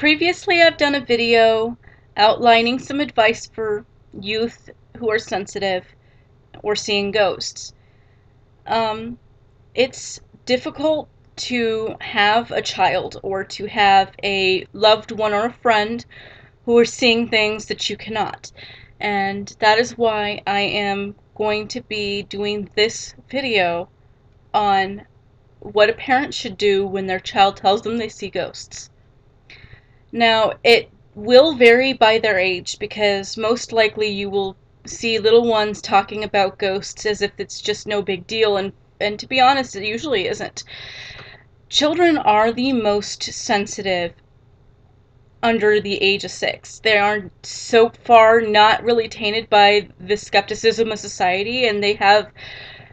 Previously, I've done a video outlining some advice for youth who are sensitive or seeing ghosts. Um, it's difficult to have a child or to have a loved one or a friend who are seeing things that you cannot. And that is why I am going to be doing this video on what a parent should do when their child tells them they see ghosts. Now, it will vary by their age because most likely you will see little ones talking about ghosts as if it's just no big deal, and to be honest, it usually isn't. Children are the most sensitive under the age of 6. They are so far not really tainted by the skepticism of society, and they have,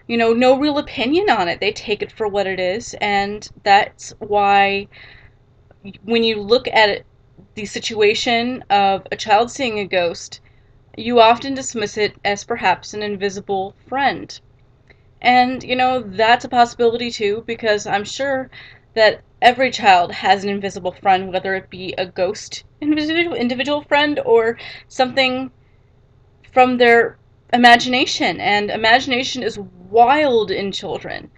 no real opinion on it. They take it for what it is, and that's why when you look at it, the situation of a child seeing a ghost, you often dismiss it as perhaps an invisible friend. And, that's a possibility too, because I'm sure that every child has an invisible friend, whether it be a ghost individual friend or something from their imagination. And imagination is wild in children.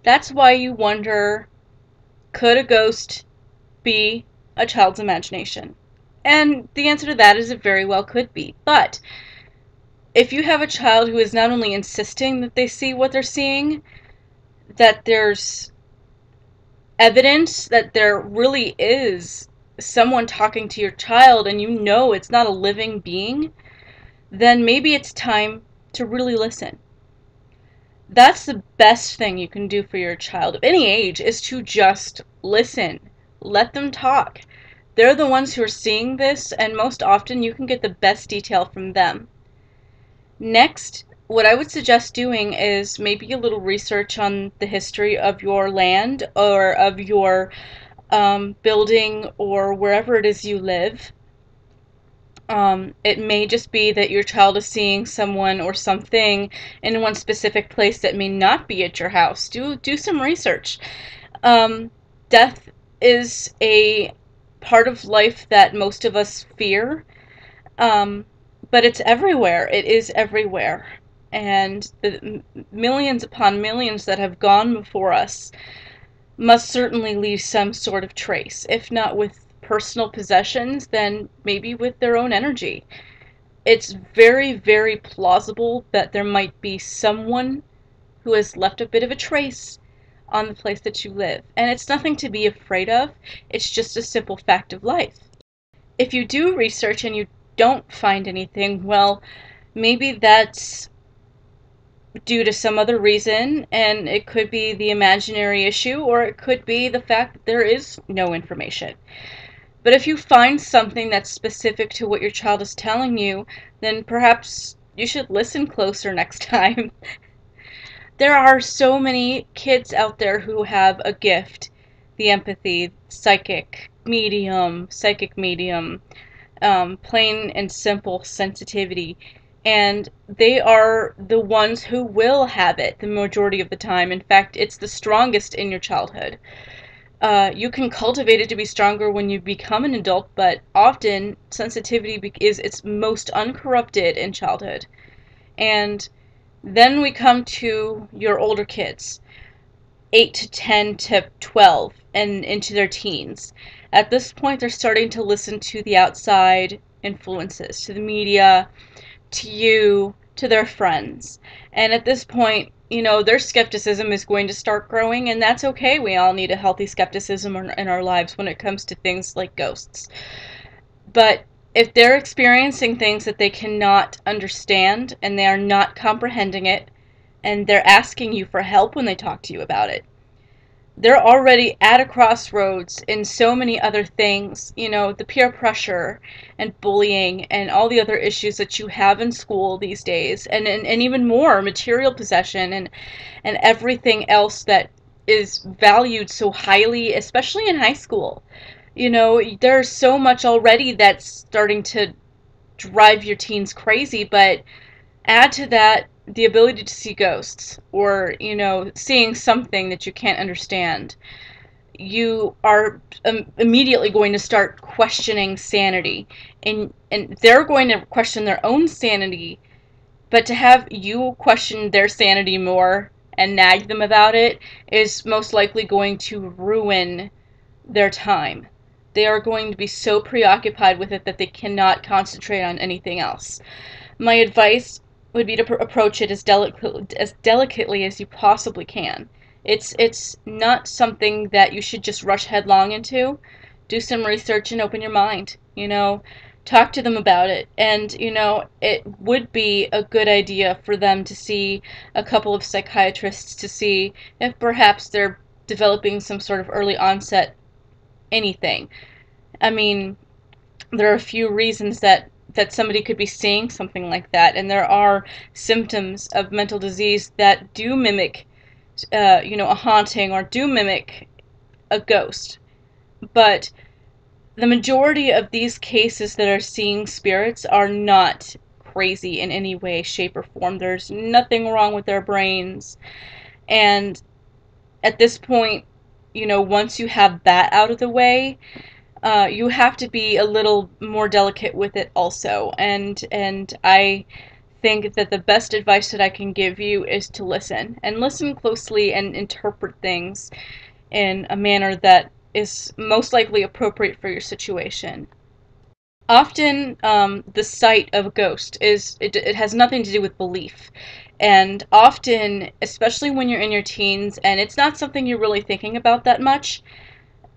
That's why you wonder, could a ghost be a child's imagination? And the answer to that is it very well could be. But if you have a child who is not only insisting that they see what they're seeing, that there's evidence that there really is someone talking to your child and you know it's not a living being, then maybe it's time to really listen. That's the best thing you can do for your child of any age, is to just listen. Let them talk. They're the ones who are seeing this, and most often you can get the best detail from them. Next, what I would suggest doing is maybe a little research on the history of your land or of your building or wherever it is you live. It may just be that your child is seeing someone or something in one specific place that may not be at your house. Do some research. Death is a part of life that most of us fear, but it's everywhere. It is everywhere. And the millions upon millions that have gone before us must certainly leave some sort of trace, if not with personal possessions, then maybe with their own energy. It's very, very plausible that there might be someone who has left a bit of a trace on the place that you live. And it's nothing to be afraid of, it's just a simple fact of life. If you do research and you don't find anything, well, maybe that's due to some other reason, and it could be the imaginary issue, or it could be the fact that there is no information. But if you find something that's specific to what your child is telling you, then perhaps you should listen closer next time. There are so many kids out there who have a gift, the empathy, psychic medium, plain and simple sensitivity, and they are the ones who will have it the majority of the time. In fact, it's the strongest in your childhood. You can cultivate it to be stronger when you become an adult, but often sensitivity is its most uncorrupted in childhood. And then we come to your older kids, 8 to 10 to 12, and into their teens. At this point, they're starting to listen to the outside influences, to the media, to you, to their friends. And at this point, their skepticism is going to start growing, and that's okay. We all need a healthy skepticism in our lives when it comes to things like ghosts. But if they're experiencing things that they cannot understand, and they are not comprehending it, and they're asking you for help when they talk to you about it, they're already at a crossroads in so many other things, the peer pressure and bullying and all the other issues that you have in school these days, and even more material possession and everything else that is valued so highly, especially in high school. There's so much already that's starting to drive your teens crazy, but add to that the ability to see ghosts, or, seeing something that you can't understand. you are immediately going to start questioning sanity, and they're going to question their own sanity, but to have you question their sanity more and nag them about it is most likely going to ruin their time. They are going to be so preoccupied with it that they cannot concentrate on anything else. My advice would be to approach it as delicately as you possibly can. It's not something that you should just rush headlong into. Do some research and open your mind. Talk to them about it. And it would be a good idea for them to see a couple of psychiatrists to see if perhaps they're developing some sort of early onset anything. I mean, there are a few reasons that somebody could be seeing something like that, and there are symptoms of mental disease that do mimic, a haunting, or do mimic a ghost. But the majority of these cases that are seeing spirits are not crazy in any way, shape, or form. There's nothing wrong with their brains, and at this point, once you have that out of the way, you have to be a little more delicate with it also. And I think that the best advice that I can give you is to listen, and listen closely, and interpret things in a manner that is most likely appropriate for your situation. Often, the sight of a ghost it has nothing to do with belief. And often, especially when you're in your teens and it's not something you're really thinking about that much,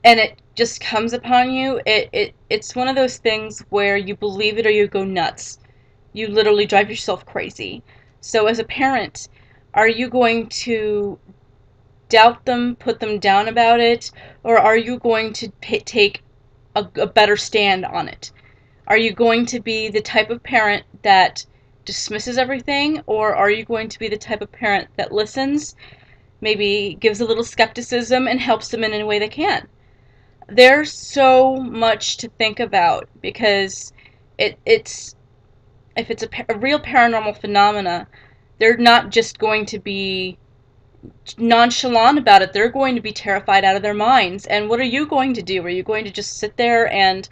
and it just comes upon you, it's one of those things where you believe it or you go nuts. You literally drive yourself crazy. So as a parent, are you going to doubt them, put them down about it, or are you going to take a better stand on it? Are you going to be the type of parent that dismisses everything, or are you going to be the type of parent that listens, maybe gives a little skepticism, and helps them in any way they can? There's so much to think about, because it's if it's a real paranormal phenomena, they're not just going to be nonchalant about it. They're going to be terrified out of their minds. And what are you going to do? Are you going to just sit there and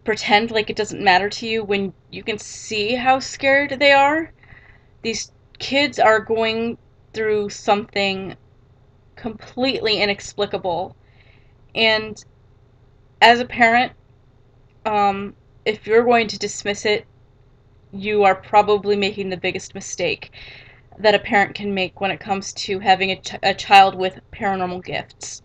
pretend like it doesn't matter to you when you can see how scared they are? These kids are going through something completely inexplicable. And as a parent, if you're going to dismiss it, you are probably making the biggest mistake that a parent can make when it comes to having a child with paranormal gifts.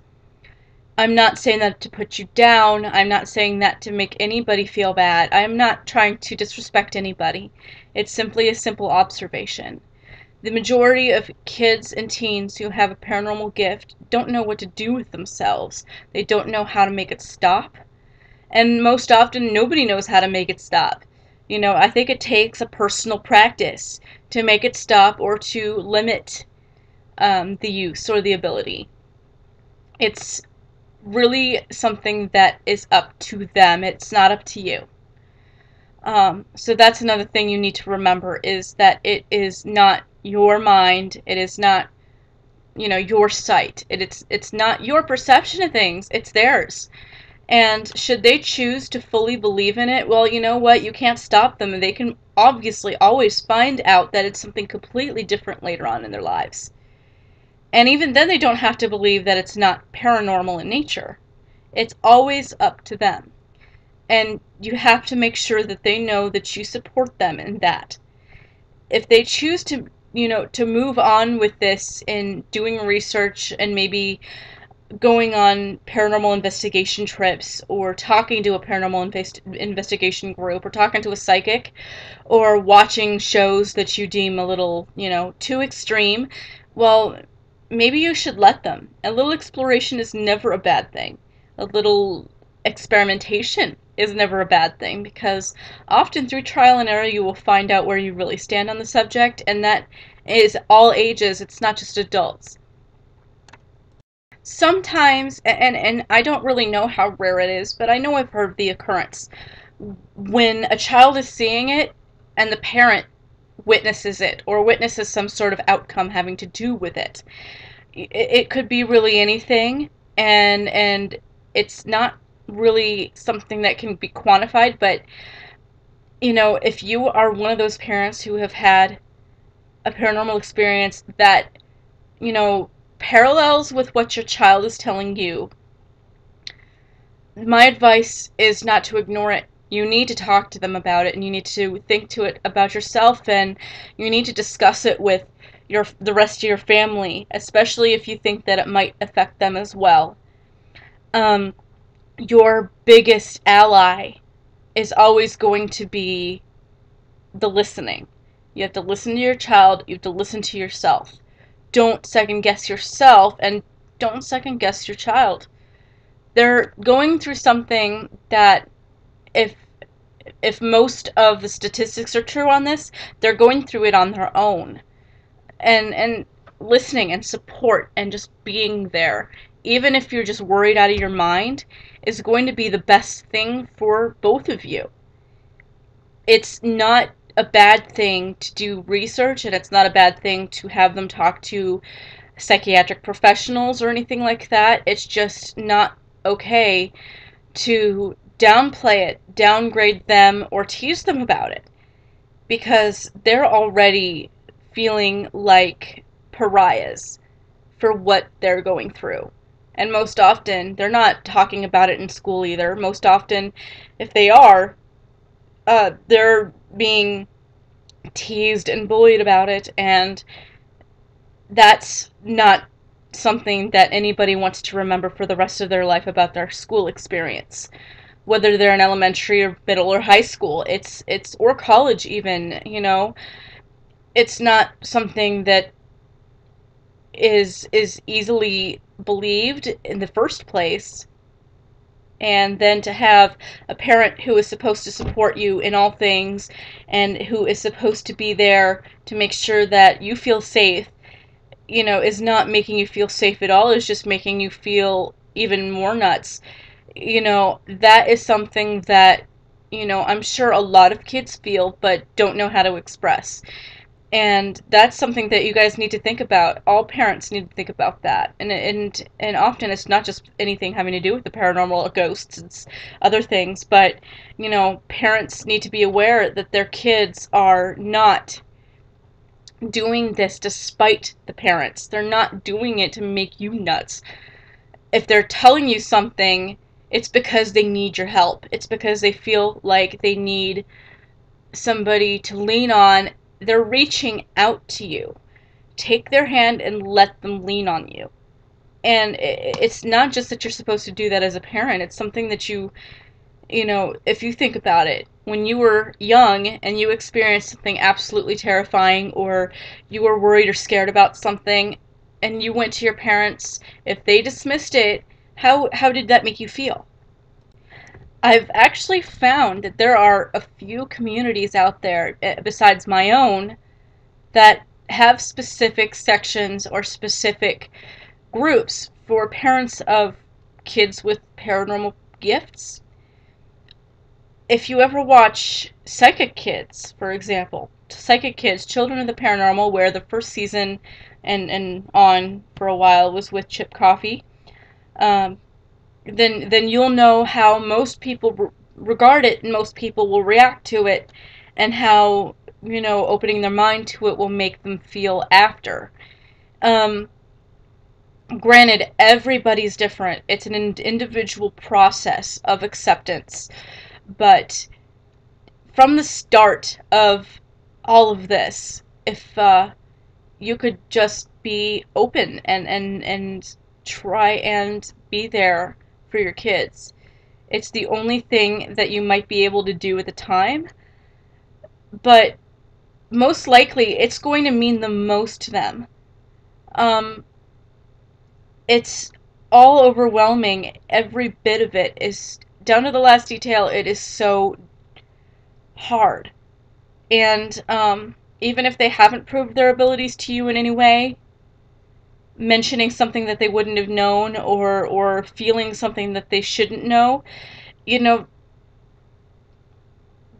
I'm not saying that to put you down. I'm not saying that to make anybody feel bad. I'm not trying to disrespect anybody. It's simply a simple observation. The majority of kids and teens who have a paranormal gift don't know what to do with themselves. They don't know how to make it stop. And most often, nobody knows how to make it stop. I think it takes a personal practice to make it stop or to limit the use or the ability. It's really something that is up to them. It's not up to you. So that's another thing you need to remember, is that it is not your mind. It is not, your sight. It's not your perception of things. It's theirs. And should they choose to fully believe in it, well, you know what? You can't stop them, and they can obviously always find out that it's something completely different later on in their lives. And even then, they don't have to believe that it's not paranormal in nature. It's always up to them. And you have to make sure that they know that you support them in that. If they choose to, to move on with this in doing research and maybe going on paranormal investigation trips, or talking to a paranormal investigation group, or talking to a psychic, or watching shows that you deem a little, too extreme, well, maybe you should let them. A little exploration is never a bad thing. A little experimentation is never a bad thing, because often through trial and error you will find out where you really stand on the subject, and that is all ages. It's not just adults. Sometimes, and I don't really know how rare it is, but I know I've heard the occurrence when a child is seeing it and the parent witnesses it, or witnesses some sort of outcome having to do with it. It could be really anything, and it's not really something that can be quantified, but if you are one of those parents who have had a paranormal experience that parallels with what your child is telling you, my advice is not to ignore it. You need to talk to them about it, and you need to think to it about yourself, and you need to discuss it with the rest of your family, especially if you think that it might affect them as well. Um, your biggest ally is always going to be the listening. You have to listen to your child, you have to listen to yourself. Don't second guess yourself, and don't second guess your child. They're going through something that, if most of the statistics are true on this, they're going through it on their own. And listening and support and just being there, even if you're just worried out of your mind, is going to be the best thing for both of you. It's not a bad thing to do research, and it's not a bad thing to have them talk to psychiatric professionals or anything like that. It's just not okay to downplay it, downgrade them, or tease them about it, because they're already feeling like pariahs for what they're going through. And most often, they're not talking about it in school either. Most often, if they are, they're being teased and bullied about it, and that's not something that anybody wants to remember for the rest of their life about their school experience. Whether they're in elementary or middle or high school, it's or college even, it's not something that is easily believed in the first place. And then to have a parent who is supposed to support you in all things, and who is supposed to be there to make sure that you feel safe, is not making you feel safe at all, is just making you feel even more nuts. That is something that, I'm sure a lot of kids feel but don't know how to express. And that's something that you guys need to think about. All parents need to think about that. And often it's not just anything having to do with the paranormal or ghosts, it's other things. But, parents need to be aware that their kids are not doing this despite the parents. They're not doing it to make you nuts. If they're telling you something, it's because they need your help. It's because they feel like they need somebody to lean on. They're reaching out to you. Take their hand and let them lean on you. And it's not just that you're supposed to do that as a parent. It's something that if you think about it, when you were young and you experienced something absolutely terrifying, or you were worried or scared about something, and you went to your parents, if they dismissed it, how did that make you feel? I've actually found that there are a few communities out there, besides my own, that have specific sections or specific groups for parents of kids with paranormal gifts. If you ever watch Psychic Kids, for example, Psychic Kids, Children of the Paranormal, where the first season and on for a while was with Chip Coffey, um, then you'll know how most people regard it, and most people will react to it, and how opening their mind to it will make them feel after. Um, Granted, everybody's different. It's an individual process of acceptance, but from the start of all of this, if you could just be open and try and be there for your kids. It's the only thing that you might be able to do at the time, but most likely it's going to mean the most to them. Um, it's all overwhelming. Every bit of it is, down to the last detail, it is so hard. And even if they haven't proved their abilities to you in any way, mentioning something that they wouldn't have known, or feeling something that they shouldn't know,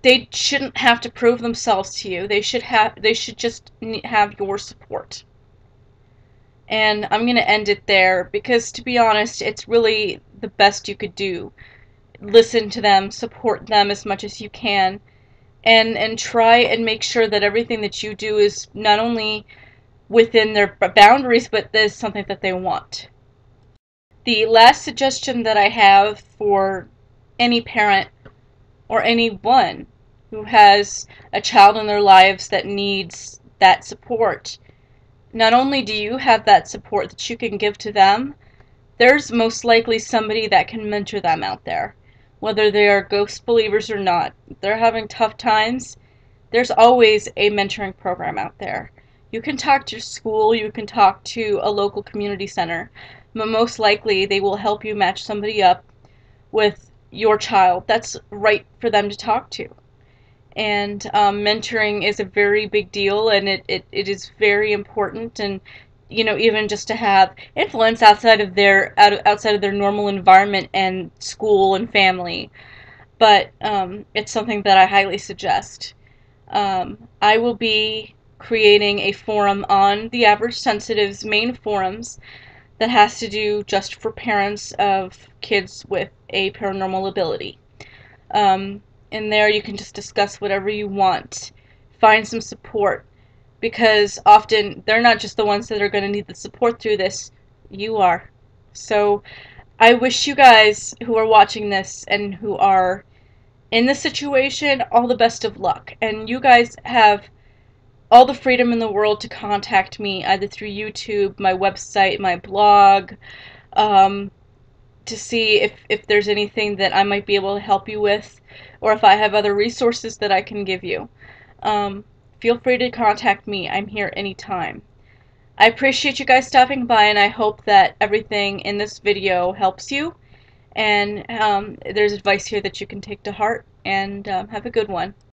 they shouldn't have to prove themselves to you. They should just have your support. And I'm going to end it there because, to be honest, it's really the best you could do. Listen to them, support them as much as you can, and try and make sure that everything that you do is not only within their boundaries, but there's something that they want. The last suggestion that I have for any parent or anyone who has a child in their lives that needs that support, not only do you have that support that you can give to them, there's most likely somebody that can mentor them out there. Whether they are ghost believers or not, if they're having tough times, there's always a mentoring program out there. You can talk to your school, you can talk to a local community center, but most likely they will help you match somebody up with your child that's right for them to talk to. And mentoring is a very big deal, and it is very important. And even just to have influence outside of their normal environment and school and family. But it's something that I highly suggest. I will be creating a forum on the Average Sensitive's main forums that has to do just for parents of kids with a paranormal ability. Um, in there, you can just discuss whatever you want. Find some support, because often they're not just the ones that are going to need the support through this, you are. So I wish you guys who are watching this and who are in this situation all the best of luck. And you guys have all the freedom in the world to contact me either through YouTube, my website, my blog, um, to see if there's anything that I might be able to help you with, or if I have other resources that I can give you. Um, Feel free to contact me. I'm here anytime. I appreciate you guys stopping by, and I hope that everything in this video helps you, and there's advice here that you can take to heart, and have a good one.